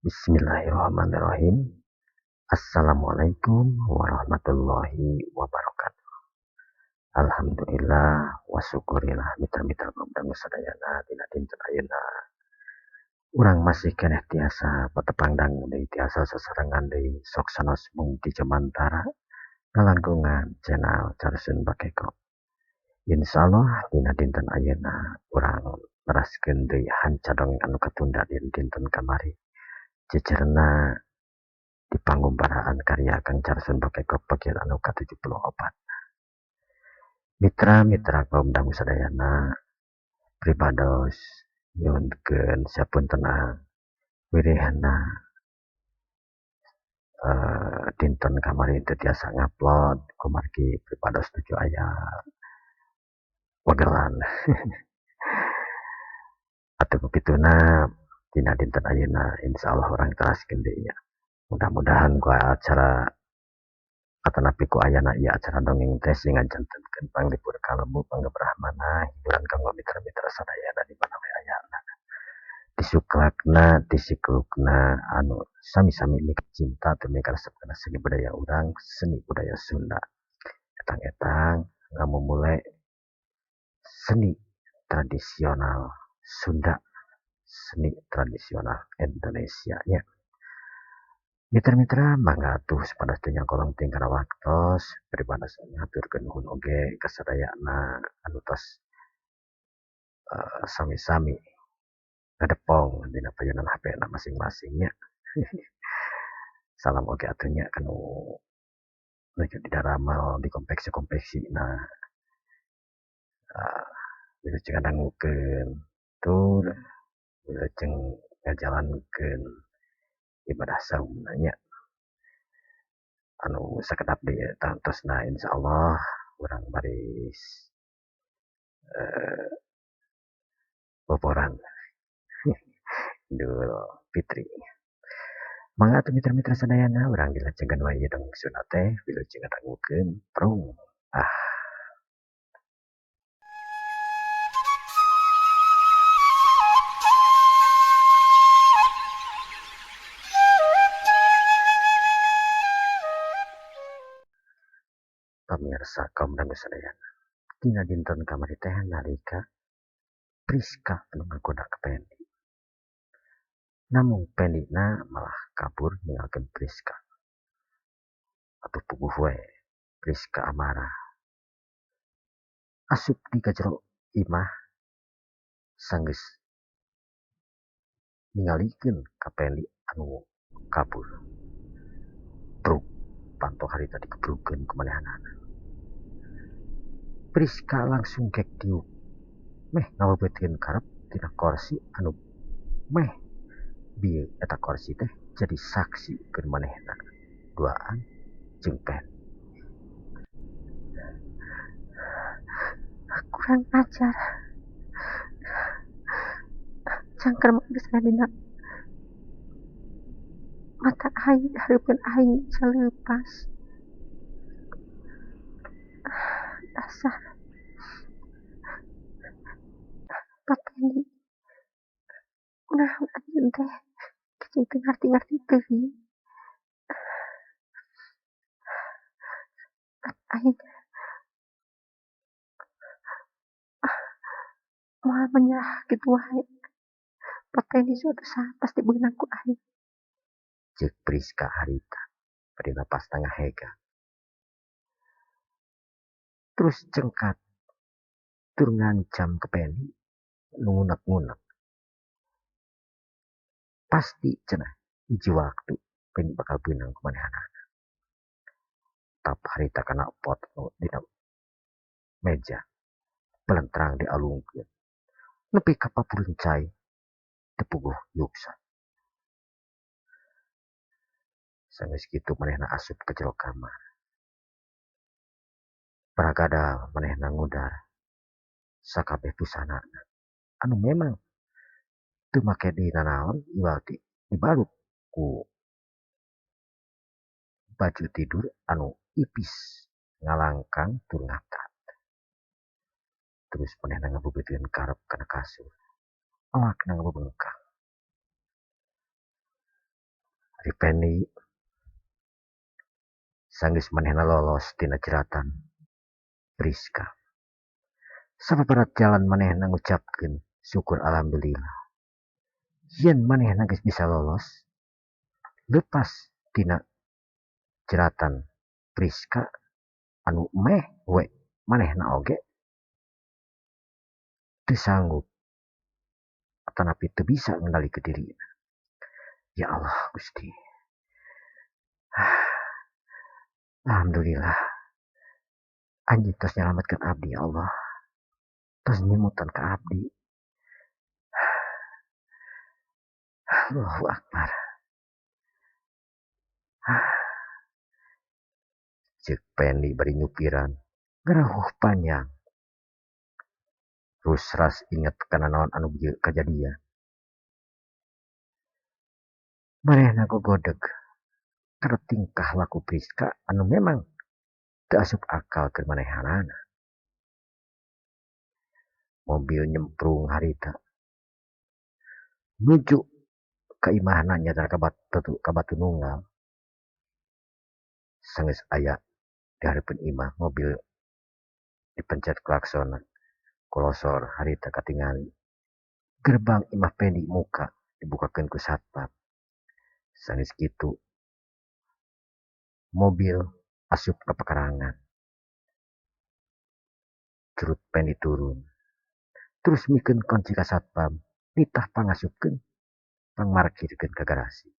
Bismillahirrahmanirrahim. Assalamualaikum warahmatullahi wabarakatuh. Alhamdulillah wa syukurillah mitra-mitra pamdang sadayana dina dinten ayeuna. Urang masih keneh tiasa patepangdang deui tiasa sasarengan deui sok sanes mung di Jamantara ngalangkungan channel Carsun Bakeko. Insyaallah dina dinten ayeuna urang neraskeun deui hancadong anu katunda dinten kamari. Jejerna di panggumparaan karya Kang Carsun Bakeko bagian anu ke-74. Mitra-mitra kaum dangu sadayana pribados nyuwunkeun sapuntenna wirihna dinten kamari teu tiasa ngupload kumargi pribados tujuh aya wagelan. Atuh kituna dina dinten ayeuna insyaallah urang teraskeun deui nya. Mudah-mudahan ku acara atanapi ku ayana ieu acara dongeng teh sing ngajantenkeun panglipur kalemu panggebrahmana hiburan kanggo mitra-mitra sadayana di mana we ayana. Disuklakna disiklukna anu sami-sami mik cinta teu mikaresepkeun seni budaya urang, seni budaya Sunda. Etang-etang ngamumule seni tradisional Sunda, seni tradisional Indonesia nya. Mitra-mitra mangga atuh sapadas teu nyangkolong tingkara waktos pribados ngaturkeun nuhun oge ka sadayana anu tos sami-sami ngadepong dina payunan HP-na masing-masing nya. Salam oge atuh nya kanu nuju didaramal di konveksi-konveksina. Wilujeng ngadangukeun tur wilujeng ngajalankeun ibadah saumna nya. Anu sakedap deui tantosna insyaallah urang baris boboran Idul Fitri. Mangga atuh mitra-mitra sadayana urang dilajengan wae dong sunat teh wilujeng ngadangukeun prung. Pamirsa kaum dangu sadayana. Dina dinten kamari teh nalika Priska anu ngagoda ka Pendi. Namung Pendina malah kabur ninggalkeun Priska. Atuh puguh we Priska amarah. Asup di kajero imah sanggeus ningalikeun ka Pendi anu kabur. Truk panto harita dikebrukeun ku manehanana. Priska langsung kek tiup. Meh ngabeubeutkeun karep tina kursi anu meh bieu eta kursi teh jadi saksi keur manehna duaan jeung Pen. Kurang ajar. Cangker geus aya dina mata aing hareupeun aing saleupas. Dasar Papendi. Naon anjeun teh? Cicing teu ngarti-ngarti teuing. Aing moal menyerah kitu wae. Papendi suatu saat pasti beunang ku aing. Ceuk Priska harita bari napas tengah hega. Terus cengkat tur ngancam ke Pendi nu ngunek-ngunek. Pasti cenah hiji waktu Pendi bakal beunang ku manehanana. Tap harita kana pot dina meja pelentrang dialungkeun. Nepi ka papureun cai teu puguh yuksa. Sanggeus kitu manehna asup ka jero kamar. Pragadal manehna ngudar sakabeh busanana anu memang teu make deui nanaon iwal dibalut ku baju tidur anu ipis ngalangkang tur ngatat. Terus manehna ngabeubeutkeun karep kana kasur. Awakna ngabebengkang. Ari Penny sanggeus manehna lolos tina jeratan Priska. Sapaparat jalan manehna ngucapkeun syukur alhamdulillah. Yen manehna geus bisa lolos lepas tina jeratan Priska anu meh we manehna oge teu sanggup atanapi teu bisa ngendalikeun dirina. Ya Allah Gusti. Alhamdulillah. Anjeun tos nyalametkeun abdi ya Allah. Tos nyemutan ka abdi. Allahu Akbar. Cek Penny bari nyupiran. Garahuh panjang. Terus ras inget kana naon anu bieu kajadian. Manehna gogodeg karena tingkah laku Priska anu memang teu asup akal keur manehanana. Mobil nyemprung harita. Nuju ka imahna nyadar ka batu nunggal. Sanggeus aya di hareupeun imah mobil dipencet klakson kolosor harita katingali. Gerbang imah Penny muka dibukakeun ku satpam. Sanggeus kitu mobil asup ka pekarangan. Curut Penny turun. Terus mikeun kunci ka satpam, nitah pangasupkeun, pangmarkirkeun ka garasi.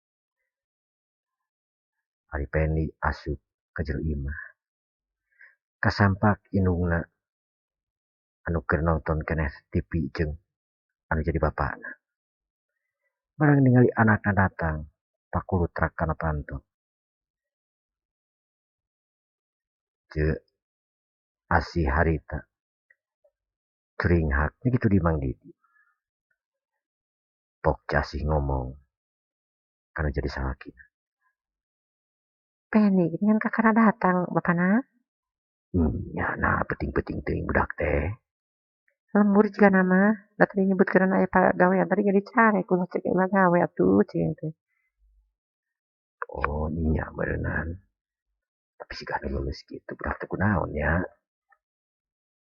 Ari Penny asup ka jero imah. Kasampak indungna anu keur nonton keneh TV jeung anu jadi bapakna. Barang ningali anakna datang, pakulut rak kana panto. Ceu asih harita. Curinghak gitu di Mang Didi. Pok casih ngomong karena jadi salaki. Penny gini kan kakak datang bapana. Ya nah penting-penting teuing budak teh. Lembur juga nama. Da tadi nyebut karena aya pagawean tadi jadi cari kudu cek ieu gawe atuh cing teh. Oh iya berenang. Tapi sih gak lulus gitu budak teh kunaon ya.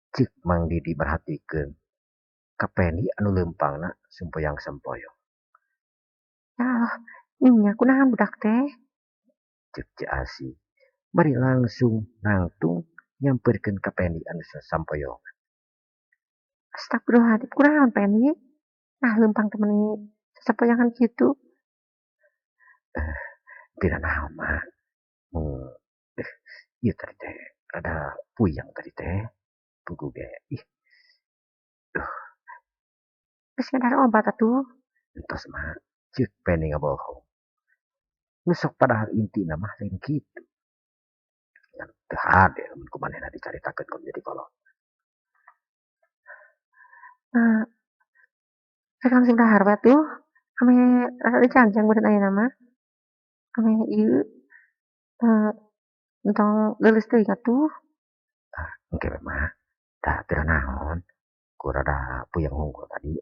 Cik Mang Didi perhatikeun ka Penny anu leumpangna sempoyang-sempoyong. Ya inya kunaon budak teh? Cek Asi. Bari langsung nangtung nyamperkeun ka Penny anu sasampoyong. Astagfirullahaladzim kunaon Penny? Nah lempang temen sasampoyangan gitu. Tidak naon mah. Ieu tadi teh ada puyang tadi teh. Pugu ge. Ih. Geus ngedar obat atuh. Entos mah ceuk Penny ngabohong. Nu sok padahal intina mah lain kitu. Yang teu hade mun kumanehna dicaritakeun ku jadi kolot. Kakang Sindahar we tuh. Ame rada dicanjang beureun ayeuna mah. Ame ieu entong leuleus teuing atuh. Engke we mah. Tah teu naon. Ku rada puyeng hungkul tadi.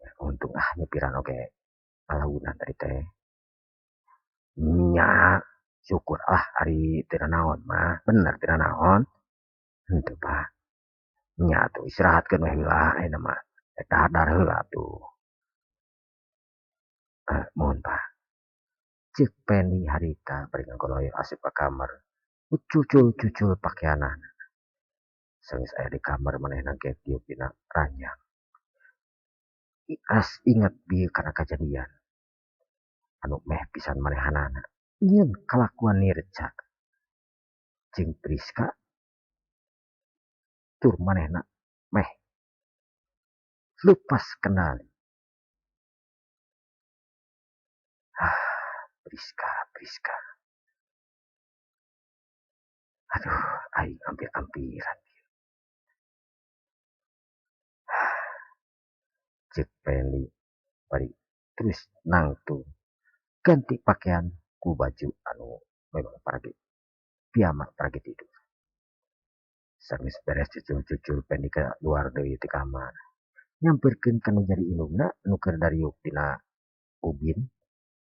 Ya, untung nyepiran oge alaunan tadi teh. Nya syukur ari teu naon mah. Bener teu naon. Henteu Pak. Nya tuh istirahatkeun we heula ayeuna mah. Dahar heula tuh. Mohon Pak. Cek Penny harita bari ngagoloyok asup ka kamar. Cucul pakaianna. Sanggeus aya di kamar manehna ge tiup dina ranjang. As inget bieu kana kajadian. Anu meh pisan manehanana. Nyieun kalakuan Nirca. Jeung Priska. Tur manehna meh lepas kendali. Priska. Aduh, aing hampir-hampiran. Cek Penny bari terus nangtung ganti pakaian ku baju anu memang paragi piyama paragi tidur. Sanggeus beres cucul Penny ke luar deui ti kamar. Nyamperkeun kana jadi indungna nu keur dariuk tina ubin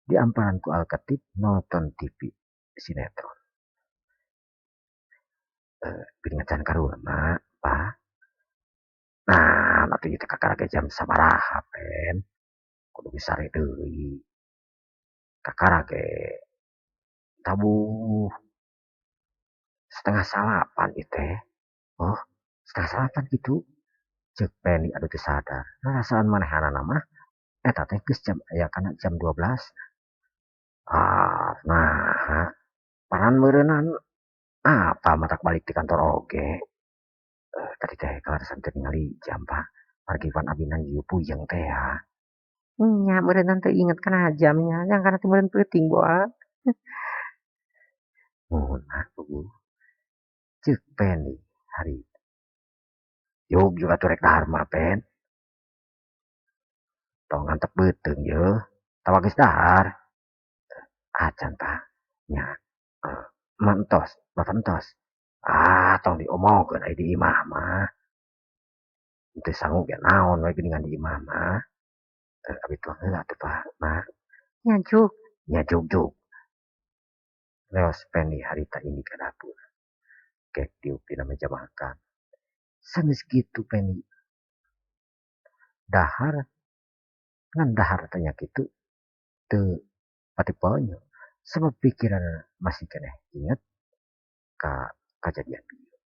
di amparan ku Alkatib nonton TV sinetron. Pingingan karuna Pak. Nah, nanti kita kakak jam sabaraha pen. Kudu bisa deui. Kakarake tabuh setengah salapan itu. Oh, setengah salapan gitu. Cek Penny aduh teu sadar. Nah, rasaan manehanana mah eta teh geus jam ya kana jam 12. Nah, paran meureunnan apa matak balik di kantor oge. Tadi teh kelarasan teh ningali jam Pak. Margiwan abinan jieu puyeng teh ya. Nya meureunnan teu inget kana jamnya, yang kana teh meureun peuting boa. Nuhun Pugu. Cek Penny hari. Yuk juga tuh rek dahar mah pen. Tong ngantep beuteung ye. Tawa geus dahar. Acan Pak. Nya. Mentos, bapentos. Tong diomongkeun ai di imah mah. Teu sangu ge naon we geuningan di imah mah. Abi tuh heula tuh Pak. Nah, Nya juk. nya juk. Leos Penny harita ini ke dapur. Kek tiup dina meja makan. Sanes kitu Penny. Dahar. Ngan dahar tanya kitu. Teu pati ponyo. Sebab pikiran masih keneh inget ka kejadian ieu.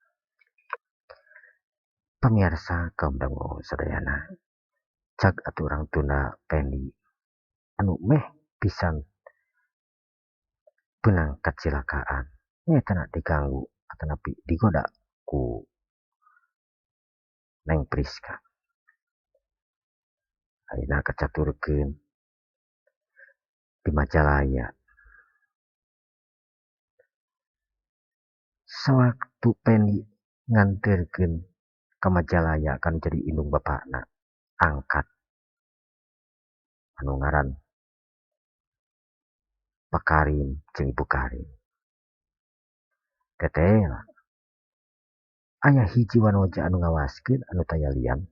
Pemirsa kaum dangu sadayana. Cag aturang tunda Penny. Anu meh pisan benang kecelakaan. Nya tana diganggu atau napi digoda ku Neng Priska. Ayeuna kacaturkeun di Majalaya. Sewaktu Penny nganterkeun ke Majalaya kan jadi indung bapakna angkat anu ngaran Pak Karim jeung Ibu Karim. Teteh aya hiji wanoja anu ngawaskeun anu tayalian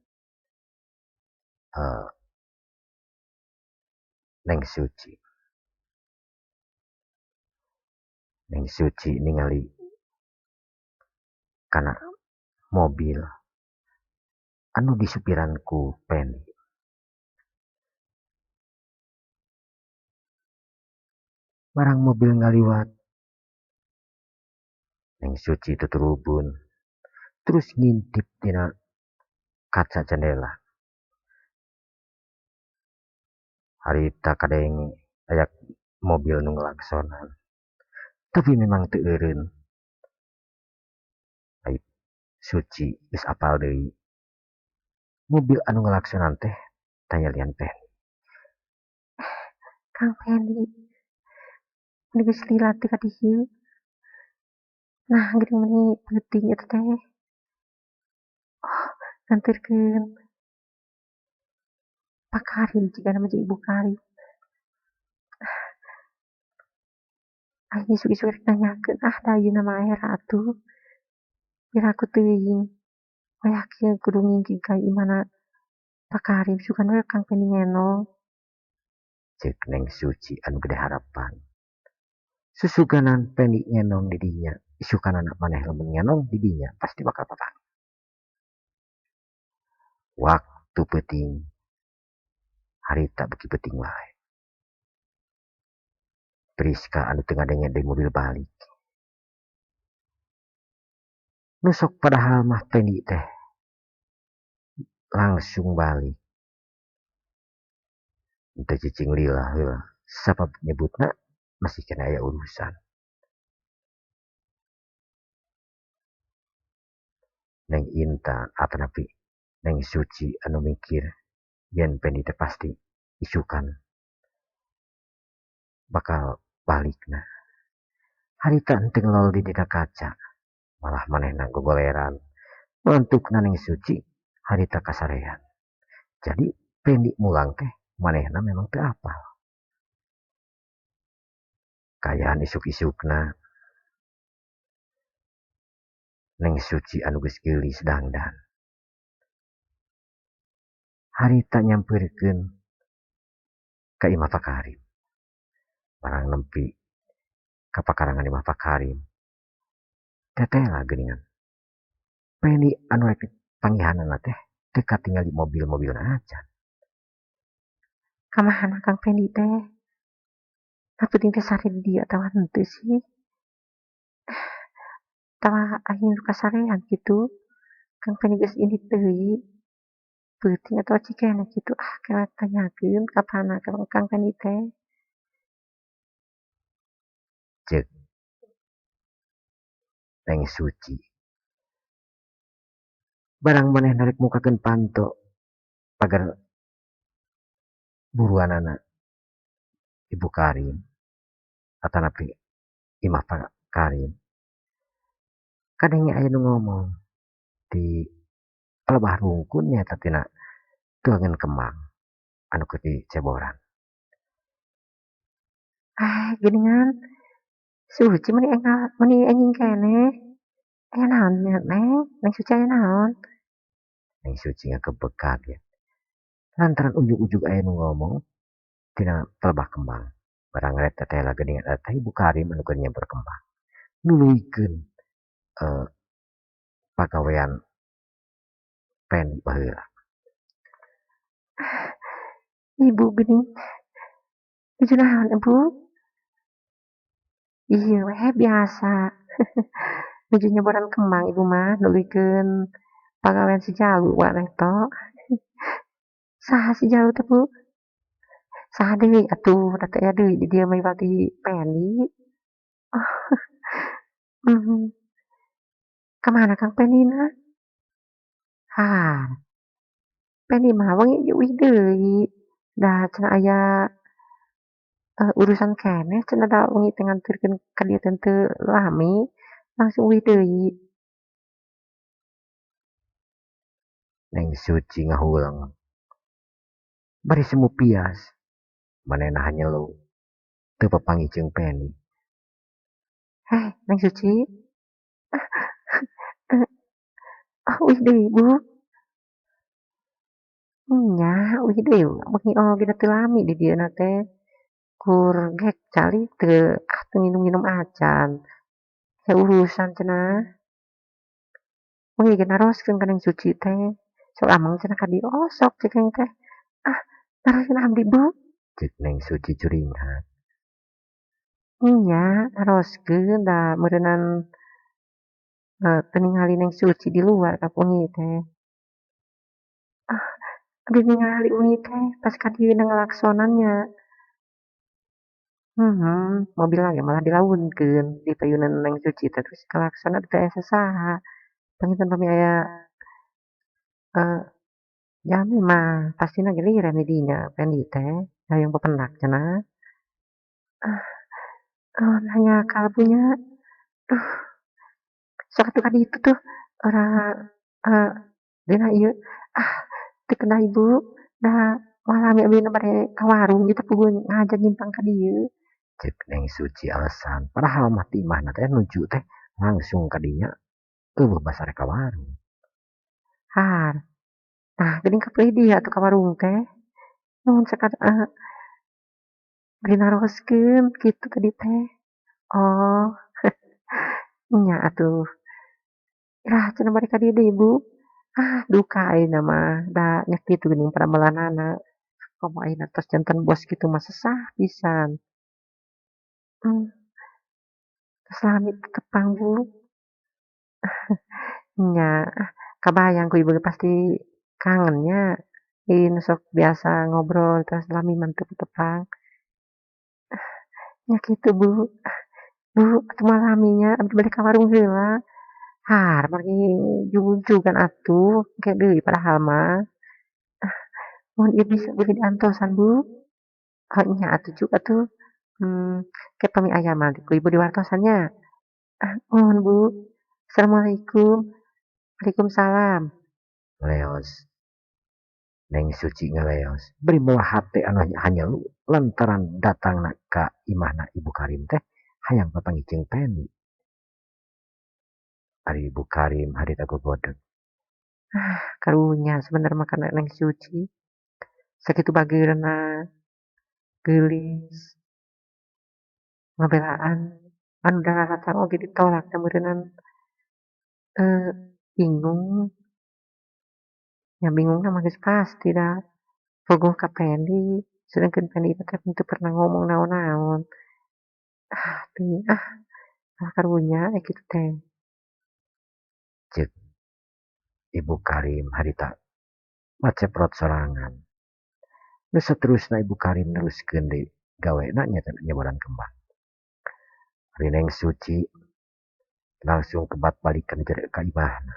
Neng Suci. Neng Suci ningali kana mobil anu disupiran ku Penny. Barang mobil ngaliwat. Neng Suci tuturubun. Terus ngintip dina kaca jendela. Harita kadeng ayak mobil nu ngelaksonan. Tapi memang teu eureun. Ai Suci geus apal deui. Mobil anu ngelaksonan teh tayalian Penny. Kang Penny. Ini geus lila teh ka dieu. Nah, geuning meuni peuting eta teh. Oh, nganterkeun Pak Karim jigana mah jeung Ibu Karim. Aing isuk-isuk rek nanyakeun, da ayeuna mah era atuh. Piraku teuing. We yakin kudu ngingking ka imahna Pak Karim sugan we Kang Penny ngenong. Cek Neng Suci anu gede harapan. Susuganan Penny ngenong di dinya. Isukan anak maneh lamun ngenong di dinya pasti bakal patah. Waktu peuting. Harita beki peuting wae. Priska anu teu ngadenge di mobil balik. Nusok padahal mah Penny teh langsung balik. Teu cicing lila heula. Sabab nyebutna masih kena aya urusan. Neng Intan atau napi Neng Suci anu mikir yen Penny teh pasti isukan bakal balikna. Harita henteu ngelol di dina kaca. Malah manehna gogoleran. Ngantukna Neng Suci harita kasarean. Jadi Penny mulang teh manehna memang teu apal. Kayaan isuk-isukna Neng Suci anu geus geulis dangdan. Harita nyampeurkeun ka imah Pak Karim. barang nempi kapakarangan imah Pakarim. Teteh lah geuningan. Peni anu rek panggihanana teh teu katinggal di mobil-mobil aja. Kamahana Kang Pendi teh? Saputing teh sare di dieu atawa henteu sih? Atawa aing nu kasarean kitu? Kang Pendi geus indit deui. Peuting atawa cikeneh kitu. Ah kena tanyakeun kapana Kang Pendi teh? Ceuk Neng Suci. Barang maneh narek mukakeun panto pagar buruanana Ibu Karim atanapi Imah Karim. Kadang aya nu ngomong di pelebah rungkun nyata tina tuangan kemang anu keur diceboran. Geuningan Suci meuni enjing keneh. Aya naon nya Neng? Neng Suci aya naon? Neng Suci ngakebeg kaget. Lantaran ujug-ujug aya nu ngomong tina pelebah kembang. Barang red teteh lah geuningan teh Ibu Karim anu keur nyebor kembang. Nuluykeun pagawean pen baheula. Ibu geuning. Tuju naon Ibu? Ieu we biasa. Nuju nyeboran kembang Ibu mah nuluykeun pagawean si Jalu wareh tok. Saha si Jalu teh Bu? Saha deui atuh da teu aya deui di dieu mah iwal di Pendi. Oh, mhm. Kamana Kang Pendina? Hah, Pendi mah wengi ge euih deui. Da cenah aya urusan keneh cenah da wengi teh nganterkeun ka dieu teh teu lami, langsung euih deui. Neng Suci ngahulang. Bari semu pias. Manehna hanyelu. Teu papanggih jeung Penny. Neng Suci? Euih deui Bu. Nya, euih deui wengi oge da teu lami di dieu na teh. Kur gek calik teu nginum-nginum acan. Aya urusan cenah. Wengi ge naroskeun ka Neng Suci teh. Sok ameng cenah ka dieu. Oh sok cek aing teh. Ah, naroskeun abdi Bu. Ceuk Neng Suci curingan. Nya, naroskeun da meureunan teu ningali Neng Suci di luar ka wengi teh. Ah, abdi ningali wengi teh pas ka dieu na ngalaksonannya. Mobil ge malah dilaunkeun di payunan Neng Suci teh terus kalaksonan teu aya sasaha. Panginten pami aya jami mah pastina ge lireh di dinya Pendi teh, dayung bependak cenah. Hanya kalbunya, duh, sok atuh ka ditu tuh ora dina ieu ah teu kedah Ibu, da malami abdina bade ka warung gitu puguh ngajak nyimpang ka dieu. Ceuk Neng Suci alasan. Padahal mah ti imahna teh nuju teh langsung ka dinya. Eueuh basare ka warung. Har, nah geuning kapeuih dia atuh ka warung teh. Nuhun bari naroskeun kitu tadi teh. Oh, nya atuh. Yah cenah bade ka dieu deui Bu. Duka ayeuna mah da nya kitu geuning prambalanana. Komo ayeuna tos janten bos kitu mah sesah pisan. Tos lami tepang Bu. Nya, kabayang ku Ibu pasti kangen nya. Ieu sok biasa ngobrol terus lami mantep tepang. Nya kitu Bu. Bu, atuh malaminya abdi bade ka warung heula. Har bari jujugan atuh, engke deui padahal mah. Mun ieu bisa beli di antosan Bu. Oh nya atuh juk atuh. Engke pami aya mah ku Ibu di wartosan nya. Nuhun Bu. Assalamualaikum. Waalaikumsalam. Leos. Neng Suci ngeleos. Beri moal hate anu hanyelu lantaran datangna ka imahna Ibu Karim teh hayang papanggih jeung Penny. Ari Ibu Karim harita gogodeg. Karunya sebenarnya mah kana Neng Suci. Sakitu bageurna geulis. ngabelaan anu dararatan oge ditolak da meureunana bingung. Ya bingungna mah geus pasti da bogoh ka Pendi, sedengkeun Pendi teh teu pernah ngomong naon-naon. Teuing lah karunya kitu teh. Cek Ibu Karim harita maceprot sorangan. Nu saterusna Ibu Karim neruskeun deui gawena nya teh nyebaran kembang. Ari Neng Suci langsung kebat balikeun jere ka imahna.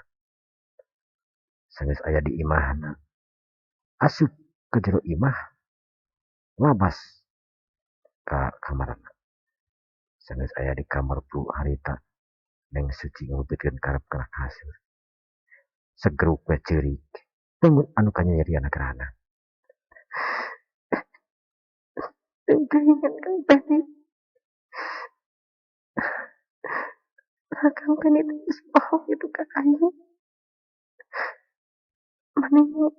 Sanggeus aya di imahna, asup ke jero imah, labas ka kamarna. Sanggeus aya di kamar Bu harita Neng Suci ngupitkeun karep kana kasur. Segeruk we ceurik. Tunggu anu kanyerian gerana. Teuing Kang Pendi, Kang Pendi teh geus bohong gitu ka aing. Manehna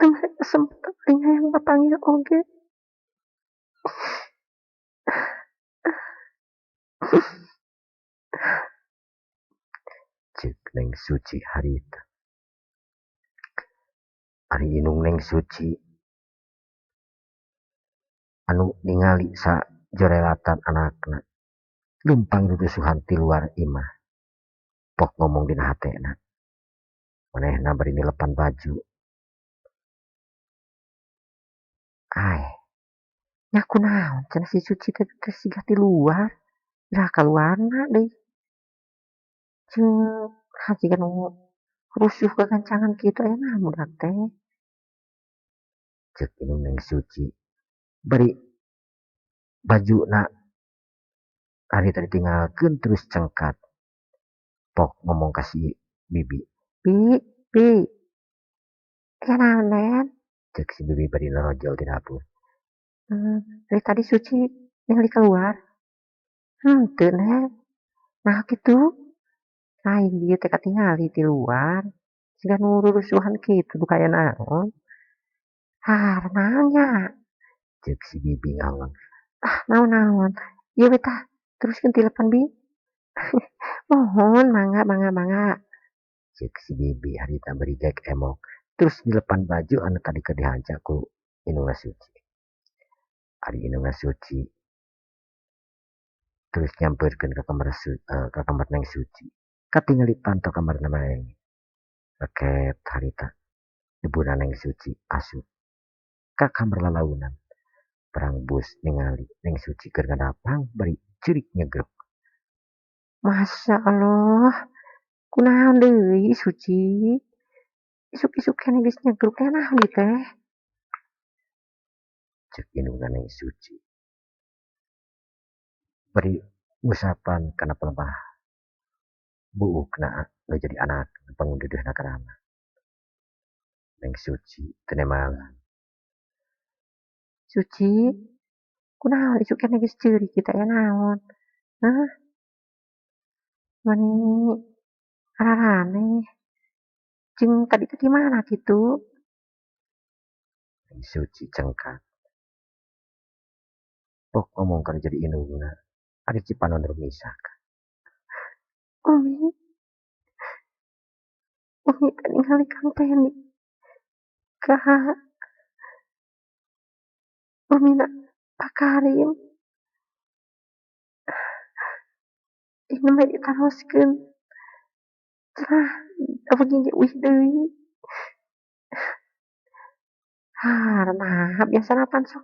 teu mere kesempatan aing hayang papanggih oge. Cek Neng Suci harita. Ari inung Neng Suci anu ningali sajorelatan anakna lumpang rurusuhan ti luar imah. Pok ngomong dina hatena. Manehna bari nilepan baju. Ai, nya kunaon cenah si Suci teh sigah ti luar. Lah kaluarna deui. Ceuk hajikan nu rusuh kegancangan kitu aya naon budak teh. Cek inung Neng Suci. Bari bajuna ari tadi tinggalkeun terus cengkat. Pok ngomong ka si Bibi. Bi, Bi, aya naon Den? Cek si Bibi bari norojol di dapur. Dari tadi Suci ningali keluar. Henteu Den. Nah kitu. Aing dieu teh katingali di luar. Siga nu rurusuhan kitu duka aya naon. Naon nya? Cek si Bibi ngawang. Naon-naon. Ieu we tah teruskeun tilepan Bi. Mohon mangga. Cek si Bibi harita bari jek emok. Terus dilepan baju anu tadi keur dihanca ku Inungna Suci. Ari Inungna Suci terus nyampeurkeun ka kamar Neng Suci. Katingali panto kamarna Neng. Raket harita ibuna Neng Suci asup ka kamar lalaunan. Perang bus ningali Neng Suci keur ngadapang bari ceurik nyegrek. Masya Allah. Kunaon deui Suci? Isuk-isuk keneh geus nyegruk aya naon ieu teh? Cek Inungna Neng Suci. Bari ngusapan kana pelemah buukna nu jadi anak pangududeuhna karana. Neng Suci teu nemalan. Suci, kunaon isuk keneh geus ceurik ieu teh aya naon? Hah? Mani rarane. Jeung tadi teh di mana kitu? Neng Suci cengkat. Pok ngomong kana jadi indungna. Ari cipanon rumisak. Umi teh ningali Kang Pendi. Umina Pak Karim. Ieu mah ditaroskeun. Cenah da begi ge euih deui. Naha biasana pan sok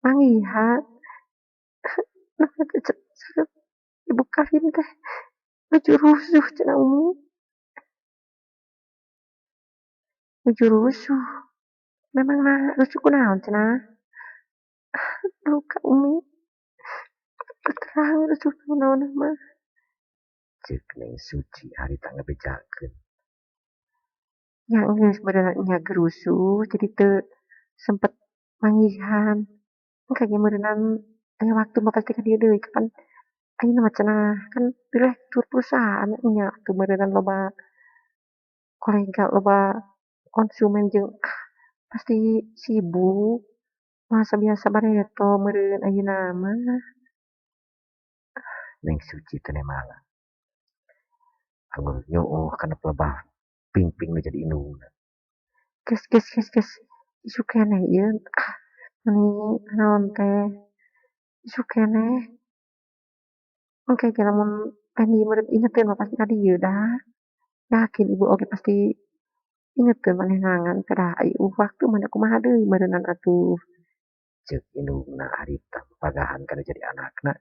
manggihan. Naha teh sareng Ibu Karim teh nuju rusuh cenah Umi. Nuju rusuh. Memangna rusuh kunaon cenah? Aduh Kak Umi. Teu terang rusuh kunaon mah. Cek Neng Suci harita ngabejakeun. Nya geus beuneuran nya gerusuh jadi teu sempet manggihan. Engke ge meureunan aya waktu mah pasti ka dieu deui kapan ayeuna mah cenah kan direktur perusahaan nya atuh meureunan loba kolega, loba konsumen jeung pasti sibuk. Masa biasa bareto meureun ayeuna mah. Neng suci teh malah anggur nyuuh kana pelebah ping-ping nu jadi indungna. Geus geus geus geus. Isu keneh ieu. Mani naon teh, isu keneh. Engke ge lamun Pendi meureun ingeteun mah pasti ka dieu dah. Yakin ibu oge pasti ingeteun manehna kedah ai waktu mana kumaha deui meureunan atuh. Ceuk indungna harita pagahan kana jadi anakna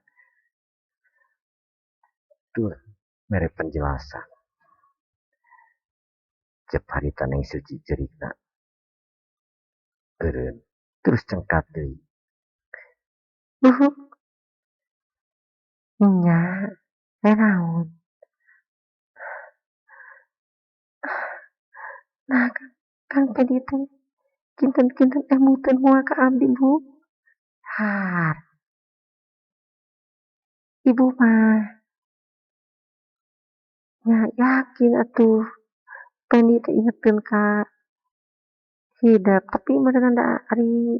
tuh mere penjelasan. Cep harita neng suci cerita eureun terus cengkat deui. Nya, teh naon? Nah, Kang Pendi teh kinten-kinten muteun moal ka abdi Bu. Har, ibu mah nya yakin atuh Pendi teh ingeteun ka hidep tapi meureunan da ari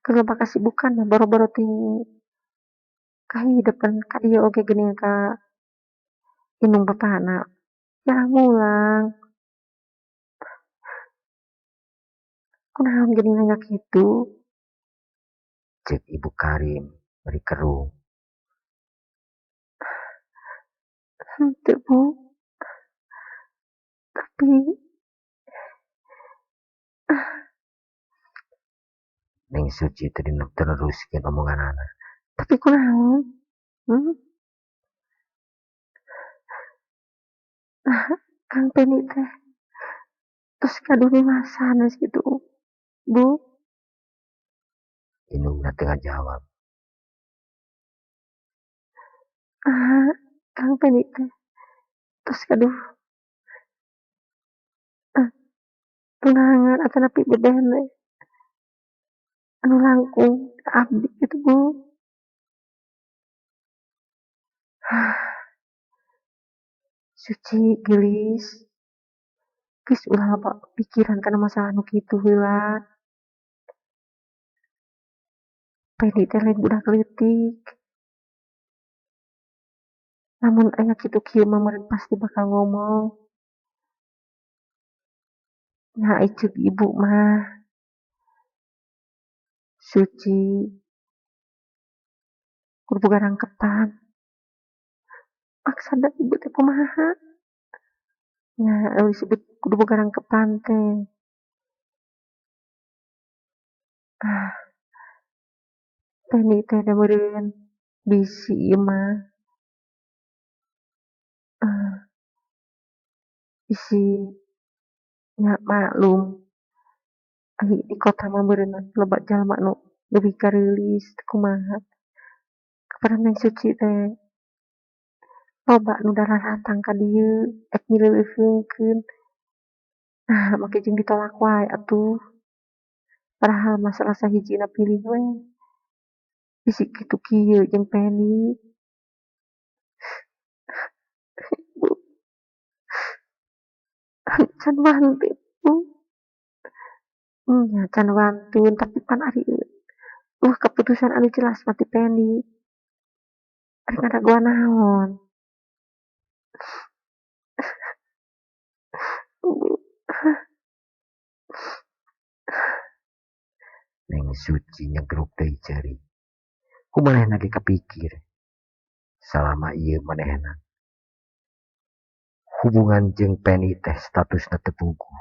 kelebah kasibukan mah boro-boro ting kahidepan ka dieu oge geuning ka indung bapana. Jarang ngulang. Kunaon geuning nanya kitu? Cek Ibu Karim beri kerung. Henteu Bu, tapi Neng suci tadi teruskeun omonganana. tapi kunaon? Hmm? Kang Peni teh tos kadune mah sanes gitu Bu. Indungna tengah jawab. Ah, Kang Peni teh tos kaduh ah, tunangan atau napi bedene anu langkung ka abdi gitu Bu. Suci gelis geus ulah loba pikiran kana masalah nu kitu heula. Pedi teh lain budak leutik. Namun aya kitu kieu mah meureun pasti bakal ngomong. Nya ai ceuk ibu mah suci kudu boga rangkepan. Maksana ibu teh kumaha? Nya anu disebut kudu boga rangkepan teh. Ah, Peni teh da meureun bisi ieu mah. Ah, bisi nya maklum ai di kota mah meureun loba jalma nu leuwih kareulis teu kumaha. Kaparan Neng Suci teh loba nu dararatang ka dieu rek nyileuweungkeun. Nah, make jeung ditolak wae atuh. Padahal mah salah sahijina pilih we. Bisi kitu kieu jeung Peni. Bu, can wantun Bu. Nya can wantun tapi pan ari keputusan anu jelas mah ti Peni. Ari ngadaguan naon. Bu, Neng suci nyegruk deui ceuri. Kumanehna ge kapikir. Salama ieu manehna hubungan jeung Peni teh statusna teu puguh.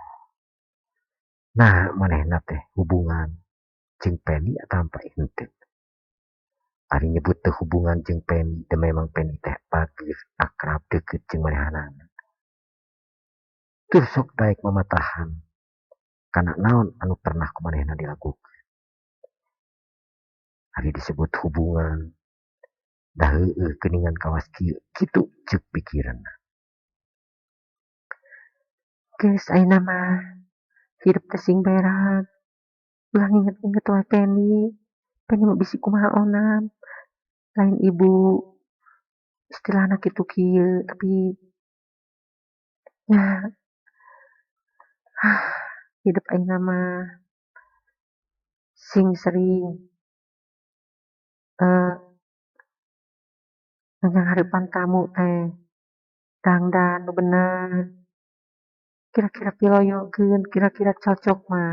Nah, manehna teh hubungan jeung Peni atampa henteu. Ari nyebut teu hubungan jeung Peni teh memang Peni teh bageur akrab deukeut jeung manehanana. Teu sok daek mamatahan kana naon anu pernah kumanehna dilakukeun. Ari disebut hubungan da heueuh geuningan kawas kieu kitu ceuk pikiranna. geus ayeuna mah hirup teh sing berat. Ulah nginget-inget wae Peni. Peni mah bisi kumaha onam. Lain ibu istilahna kitu kieu tapi ya hidup ayeuna mah sing sering ngeharipan tamu teh dandan nu bener, kira-kira piloyokeun, kira-kira cocok mah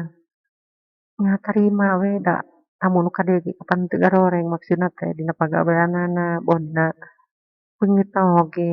nya tarima we da tamu nu kadege kapan teu garoreng maksudna teh dina pagaweanana boh dina beungeut oge.